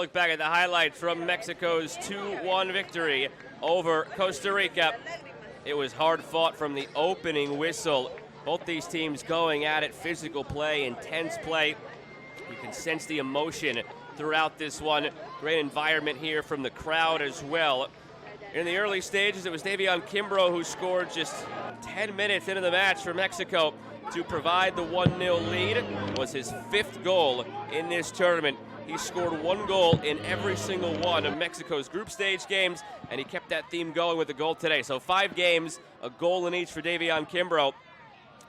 look back at the highlights from Mexico's 2-1 victory over Costa Rica. It was hard fought from the opening whistle. Both these teams going at it, physical play, intense play. You can sense the emotion throughout this one. Great environment here from the crowd as well. In the early stages, it was Davion Kimbrough who scored just 10 minutes into the match for Mexico to provide the 1-0 lead. It was his 5th goal in this tournament. He scored 1 goal in every single one of Mexico's group stage games, and he kept that theme going with the goal today. So 5 games, a goal in each for Davion Kimbrough.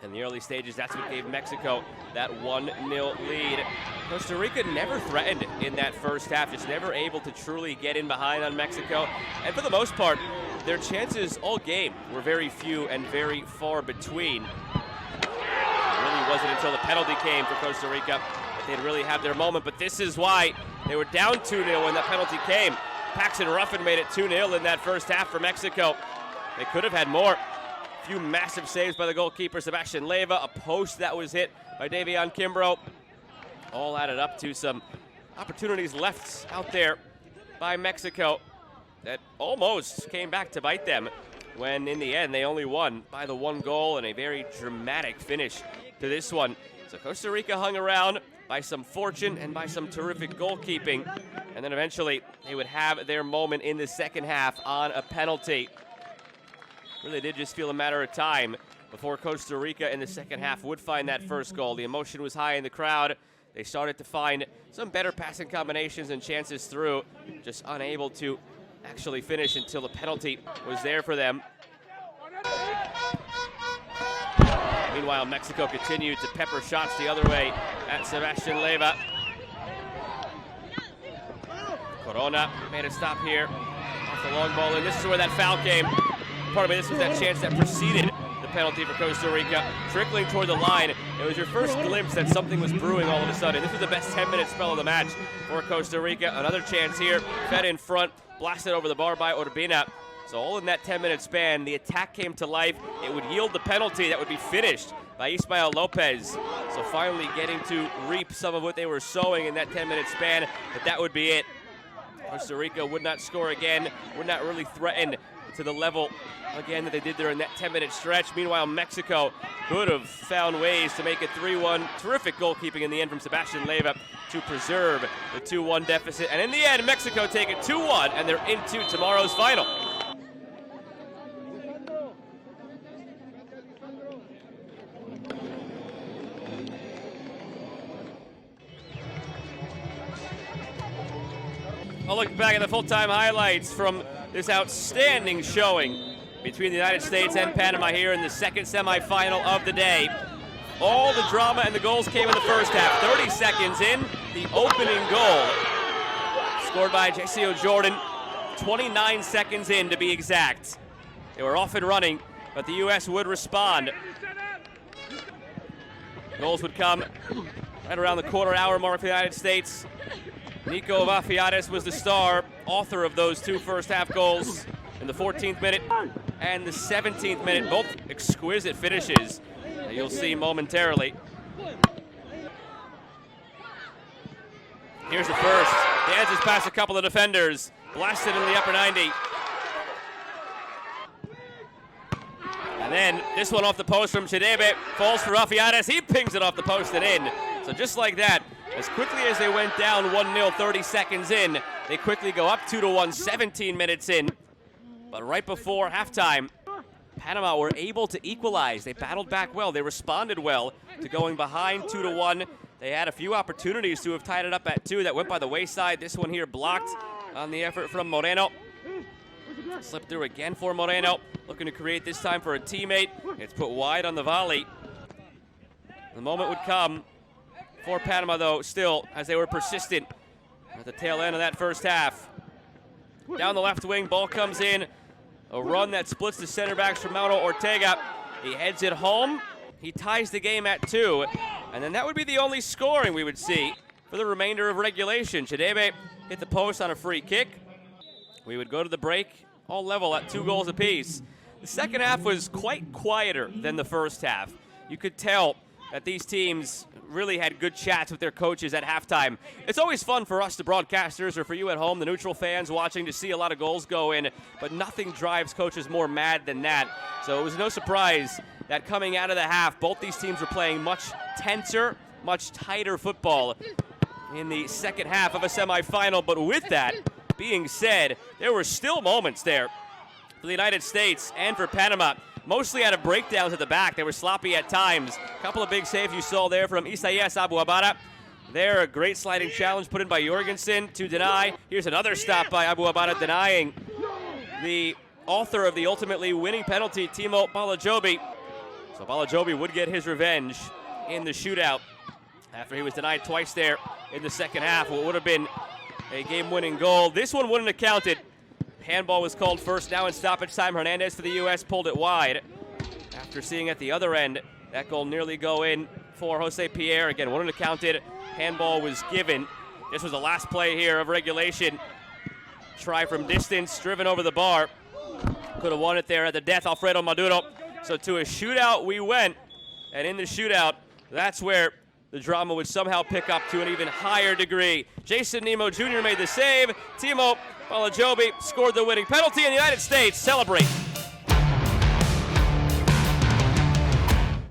In the early stages, that's what gave Mexico that 1-0 lead. Costa Rica never threatened in that first half, just never able to truly get in behind on Mexico. And for the most part, their chances all game were very few and very far between. It really wasn't until the penalty came for Costa Rica that they'd really have their moment, but this is why they were down 2-0 when that penalty came. Paxton Ruffin made it 2-0 in that first half for Mexico. They could have had more. A few massive saves by the goalkeeper, Sebastian Leyva, a post that was hit by Davion Kimbrough. All added up to some opportunities left out there by Mexico that almost came back to bite them when in the end they only won by the 1 goal and a very dramatic finish to this one. So Costa Rica hung around by some fortune and by some terrific goalkeeping, and then eventually they would have their moment in the second half on a penalty. Really did just feel a matter of time before Costa Rica in the second half would find that first goal. The emotion was high in the crowd. They started to find some better passing combinations and chances through, just unable to actually finish until the penalty was there for them. Meanwhile, Mexico continued to pepper shots the other way at Sebastian Leyva. Corona made a stop here off the long ball, and this is where that foul came. Pardon me, this was that chance that preceded the penalty for Costa Rica. Trickling toward the line, it was your first glimpse that something was brewing all of a sudden. This was the best 10-minute spell of the match for Costa Rica. Another chance here, fed in front, blasted over the bar by Urbina. So all in that 10-minute span, the attack came to life. It would yield the penalty that would be finished by Ismael Lopez. So finally getting to reap some of what they were sowing in that 10-minute span, but that would be it. Costa Rica would not score again, would not really threaten to the level again that they did there in that 10-minute stretch. Meanwhile, Mexico could have found ways to make it 3-1. Terrific goalkeeping in the end from Sebastian Leyva to preserve the 2-1 deficit. And in the end, Mexico take it 2-1, and they're into tomorrow's final. I'll look back at the full-time highlights from this outstanding showing between the United States and Panama here in the second semifinal of the day. All the drama and the goals came in the first half. 30 seconds in, the opening goal scored by Jesse O'Jordan. 29 seconds in to be exact. They were off and running, but the U.S. would respond. Goals would come right around the quarter-hour mark for the United States. Nico Vafiades was the star, author of those 2 first-half goals in the 14th minute and the 17th minute, both exquisite finishes that you'll see momentarily. Here's the first. Dances past a couple of defenders, blasted in the upper 90. And then this one off the post from Chidebe, falls for Vafiades. He pings it off the post and in. So just like that, as quickly as they went down 1-0 30 seconds in, they quickly go up 2-1 17 minutes in. But right before halftime, Panama were able to equalize. They battled back well. They responded well to going behind 2-1. They had a few opportunities to have tied it up at 2 that went by the wayside. This one here blocked on the effort from Moreno. Slipped through again for Moreno, looking to create this time for a teammate. It's put wide on the volley. The moment would come for Panama, though, still, as they were persistent at the tail end of that first half. Down the left wing, ball comes in. A run that splits the center backs from Mauro Ortega. He heads it home. He ties the game at 2. And then that would be the only scoring we would see for the remainder of regulation. Chidebe hit the post on a free kick. We would go to the break, all level at 2 goals apiece. The second half was quite quieter than the first half. You could tell that these teams really had good chats with their coaches at halftime. It's always fun for us, the broadcasters, or for you at home, the neutral fans watching, to see a lot of goals go in, but nothing drives coaches more mad than that. So it was no surprise that coming out of the half, both these teams were playing much tenser, much tighter football in the second half of a semifinal. But with that being said, there were still moments there for the United States and for Panama, mostly out of breakdowns at the back. They were sloppy at times. A couple of big saves you saw there from Isaias Abuabara. There, a great sliding challenge put in by Jorgensen to deny. Here's another stop by Abuabara, denying the author of the ultimately winning penalty, Timo Balajobi. So Balajobi would get his revenge in the shootout after he was denied twice there in the second half. What would have been a game-winning goal. This one wouldn't have counted. Handball was called first. Now in stoppage time, Hernandez for the U.S. pulled it wide. After seeing at the other end, that goal nearly go in for Jose Pierre. Again, wouldn't have counted. Handball was given. This was the last play here of regulation. Try from distance, driven over the bar. Could have won it there at the death, Alfredo Maduro. So to a shootout we went, and in the shootout, that's where the drama would somehow pick up to an even higher degree. Jason Nemo Jr. made the save. Timo Balajobi scored the winning penalty, and the United States celebrate.